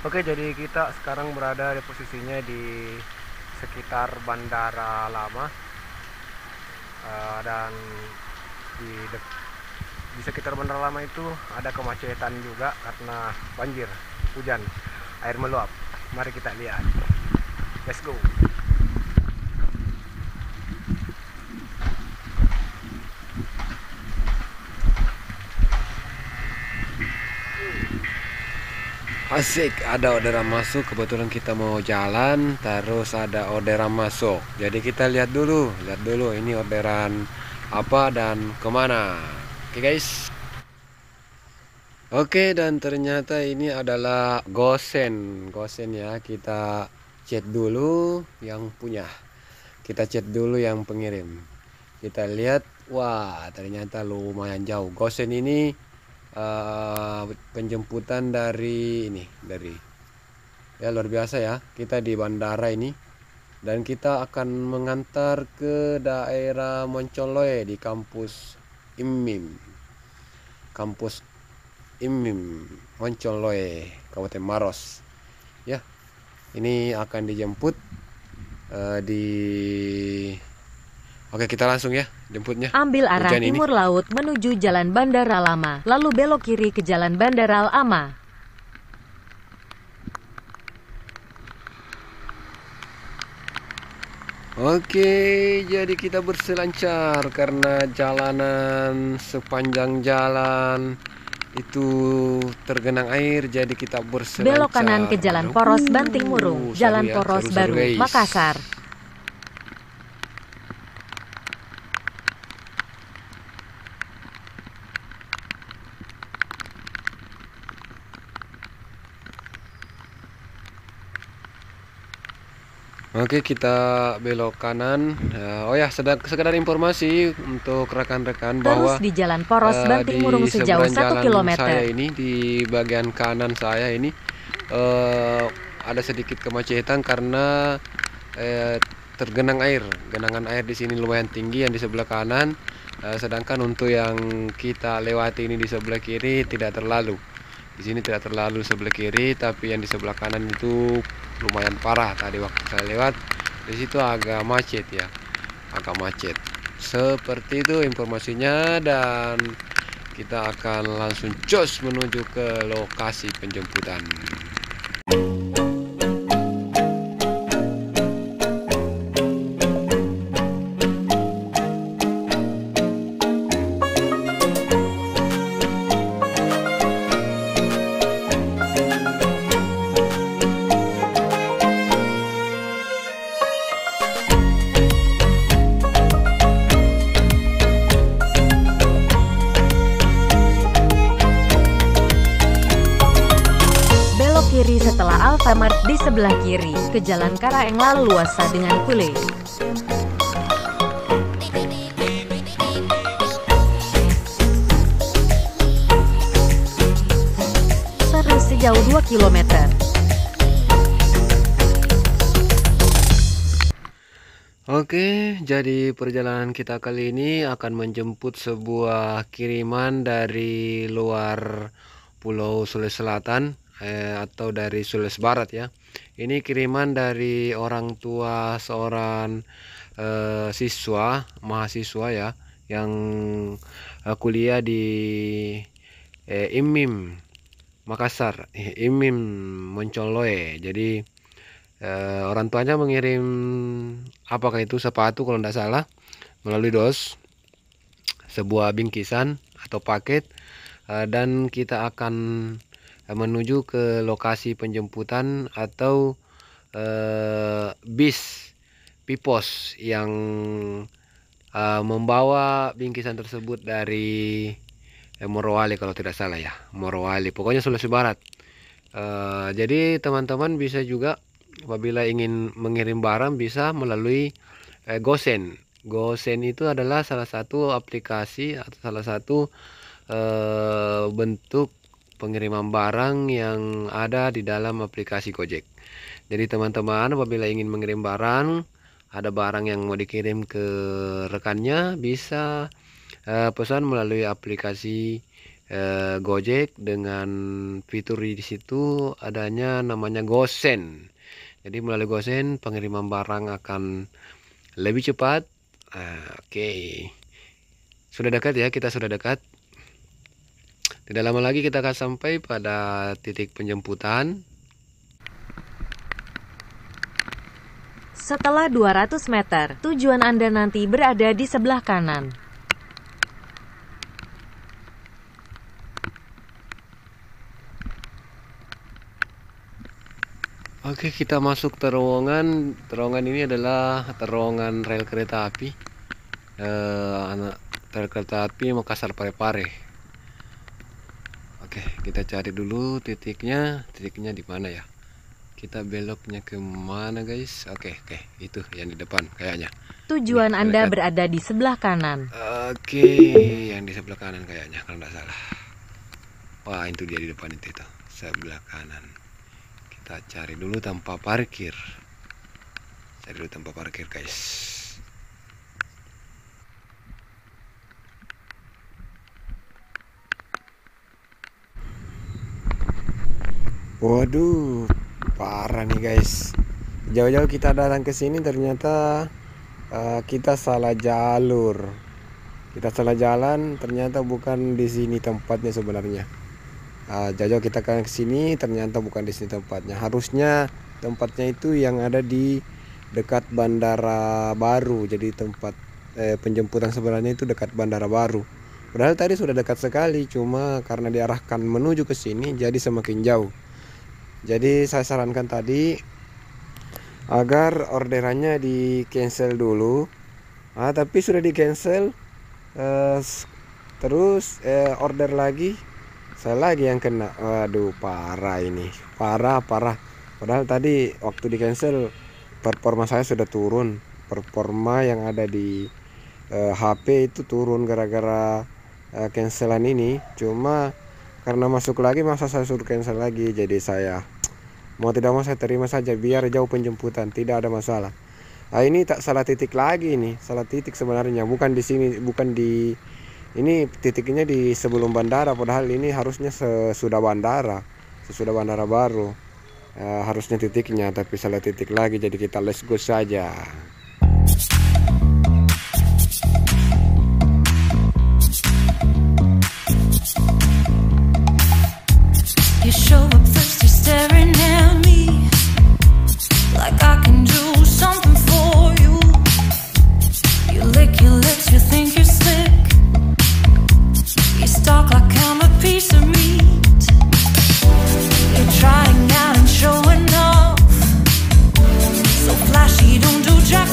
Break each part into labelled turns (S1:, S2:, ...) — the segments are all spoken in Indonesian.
S1: Oke, jadi kita sekarang berada di posisinya di sekitar Bandara Lama. Dan di di sekitar Bandara Lama itu ada kemacetan juga karena banjir, hujan, air meluap. Mari kita lihat. Let's go. Asik, ada orderan masuk. Kebetulan kita mau jalan, terus ada orderan masuk. Jadi kita lihat dulu ini orderan apa dan kemana. Oke guys. Oke, dan ternyata ini adalah gosen ya. Kita chat dulu yang punya. Kita chat dulu yang pengirim. Kita lihat, wah ternyata lumayan jauh. Gosen ini penjemputan dari ya luar biasa ya. Kita di bandara ini dan kita akan mengantar ke daerah Moncoloe di kampus Imim Moncoloe, Kabupaten Maros ya. Ini akan dijemput di Oke, kita langsung ya jemputnya.
S2: Ambil arah timur laut menuju Jalan Bandara Lama, lalu belok kiri ke Jalan Bandara Lama.
S1: Oke, jadi kita berselancar karena jalanan sepanjang jalan itu tergenang air, jadi kita berselancar.
S2: Belok kanan ke Jalan Poros Banting Murung, Jalan Poros Baru, Makassar.
S1: Oke, kita belok kanan. Oh ya, sekedar informasi untuk rekan-rekan bahwa
S2: terus di Jalan Poros Banting Murung sejauh 1 km.
S1: Saya ini di bagian kanan saya ini ada sedikit kemacetan karena tergenang air. Genangan air di sini lumayan tinggi yang di sebelah kanan. Sedangkan untuk yang kita lewati ini di sebelah kiri tidak terlalu. Di sini tidak terlalu sebelah kiri, tapi yang di sebelah kanan itu lumayan parah. Tadi waktu saya lewat di situ agak macet ya, agak macet. Seperti itu informasinya, dan kita akan langsung jos menuju ke lokasi penjemputan.
S2: Kiri setelah Alfamart di sebelah kiri, ke Jalan Karaeng lalu luasa dengan Kule. Terus sejauh 2 km.
S1: Oke, jadi perjalanan kita kali ini akan menjemput sebuah kiriman dari luar Pulau Sulawesi Selatan atau dari Sulawesi Barat ya. Ini kiriman dari orang tua seorang mahasiswa ya, yang kuliah di IMIM Makassar, IMIM Moncoloe. Jadi orang tuanya mengirim apakah itu sepatu kalau tidak salah melalui DOS, sebuah bingkisan atau paket, dan kita akan menuju ke lokasi penjemputan atau bis Pipos yang membawa bingkisan tersebut dari Morowali kalau tidak salah ya, Morowali, pokoknya Sulawesi Barat. Jadi teman-teman bisa juga apabila ingin mengirim barang bisa melalui Gosen. Gosen itu adalah salah satu aplikasi atau salah satu bentuk pengiriman barang yang ada di dalam aplikasi Gojek. Jadi teman-teman apabila ingin mengirim barang, ada barang yang mau dikirim ke rekannya, bisa pesan melalui aplikasi Gojek dengan fitur di situ adanya namanya GoSend. Jadi melalui GoSend pengiriman barang akan lebih cepat. Oke. Sudah dekat ya, kita sudah dekat. Tidak lama lagi kita akan sampai pada titik penjemputan.
S2: Setelah 200 meter, tujuan Anda nanti berada di sebelah kanan.
S1: Oke, kita masuk terowongan. Terowongan ini adalah terowongan rel kereta api. Rel kereta api Makassar Parepare. Oke, kita cari dulu titiknya. Titiknya di mana ya? Kita beloknya ke mana, guys? Oke, itu yang di depan kayaknya.
S2: Tujuan
S1: Ini,
S2: Anda
S1: dekat.
S2: berada di sebelah kanan.
S1: Oke, yang di sebelah kanan kayaknya kalau nggak salah. Wah, itu dia di depan itu sebelah kanan. Kita cari dulu tempat parkir. Cari dulu tempat parkir, guys. Waduh, parah nih guys. Jauh-jauh kita datang ke sini ternyata kita salah jalur. Kita salah jalan, ternyata bukan di sini tempatnya sebenarnya. Jauh-jauh kita ke sini ternyata bukan di sini tempatnya. Harusnya tempatnya itu yang ada di dekat Bandara Baru. Jadi tempat penjemputan sebenarnya itu dekat Bandara Baru. Padahal tadi sudah dekat sekali, cuma karena diarahkan menuju ke sini jadi semakin jauh. Jadi saya sarankan tadi agar orderannya di cancel dulu. Tapi sudah di cancel, terus order lagi, saya lagi yang kena. Waduh, parah ini, parah. Padahal tadi waktu di cancel performa saya sudah turun. Performa yang ada di HP itu turun gara-gara cancelan ini. Cuma karena masuk lagi, masa saya suruh cancel lagi. Jadi saya mau tidak mau saya terima saja, biar jauh penjemputan, tidak ada masalah. Ini tak salah titik lagi, ini salah titik sebenarnya, bukan di sini, bukan di ini, titiknya di sebelum bandara, padahal ini harusnya sesudah bandara baru harusnya titiknya, tapi salah titik lagi. Jadi kita let's go saja.
S3: You show up first, you're staring at me like I can do something for you. You lick your lips, you think you're slick. You stalk like I'm a piece of meat. You're trying out and showing off, so flashy, don't do jack.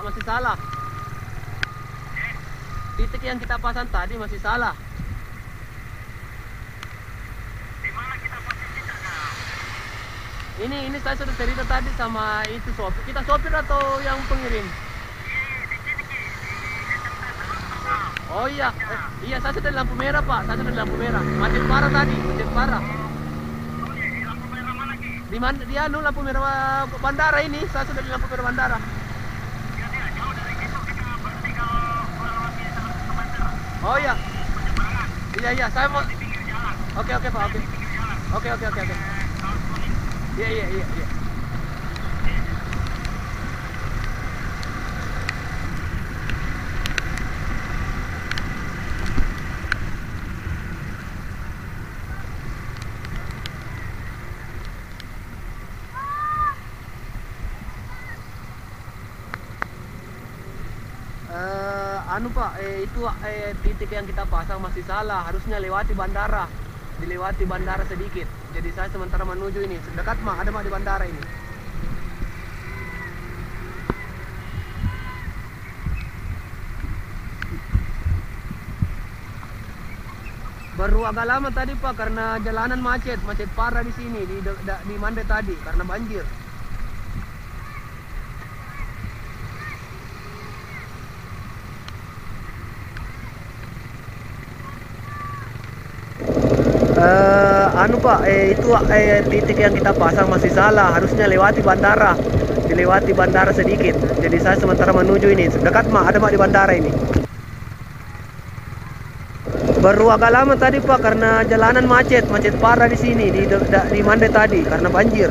S4: masih salah. Titik yang kita pasang tadi masih salah. Ini saya sudah cerita tadi sama itu sopir. Kita sopir atau yang pengirim? Oh iya, iya saya sudah di lampu merah Pak. Saya sudah di lampu merah. Macet parah tadi, macet parah. Di mana dia lampu merah bandara ini? Saya sudah di lampu merah bandara. Oh iya. Iya, saya mau. Oke Pak, oke. Oke. Iya. Anu Pak, itu titik yang kita pasang masih salah. Harusnya lewati bandara. Dilewati bandara sedikit. Jadi saya sementara menuju ini. Dekat ada di bandara ini. Baru agak lama tadi Pak karena jalanan macet parah di sini di Mande tadi karena banjir. Anu Pak, itu titik yang kita pasang masih salah. Harusnya lewati bandara. Dilewati bandara sedikit. Jadi saya sementara menuju ini. Dekat ada di bandara ini. Baru agak lama tadi Pak karena jalanan macet parah di sini di Mande tadi karena banjir.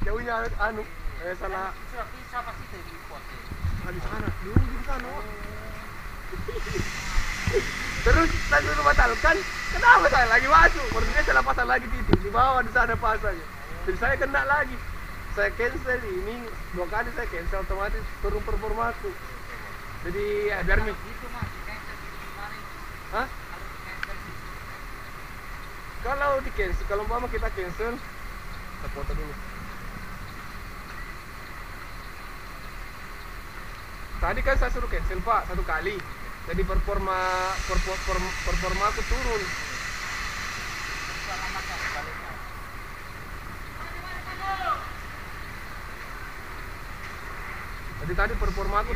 S4: Jauhnya salah. Di sana, di sana. Terus saya suruh batalkan. Kenapa saya lagi masuk? Maksudnya salah pasang lagi titik di bawah di sana pasangnya. Jadi saya kena lagi. Saya cancel ini 2 kali saya cancel otomatis turun performaku. Jadi biar nih. Hah? Kalau di cancel, kalau mama kita cancel, kita foto dulu. Tadi kan saya suruh cancel Pak 1 kali, jadi performa aku turun. Jadi tadi performa aku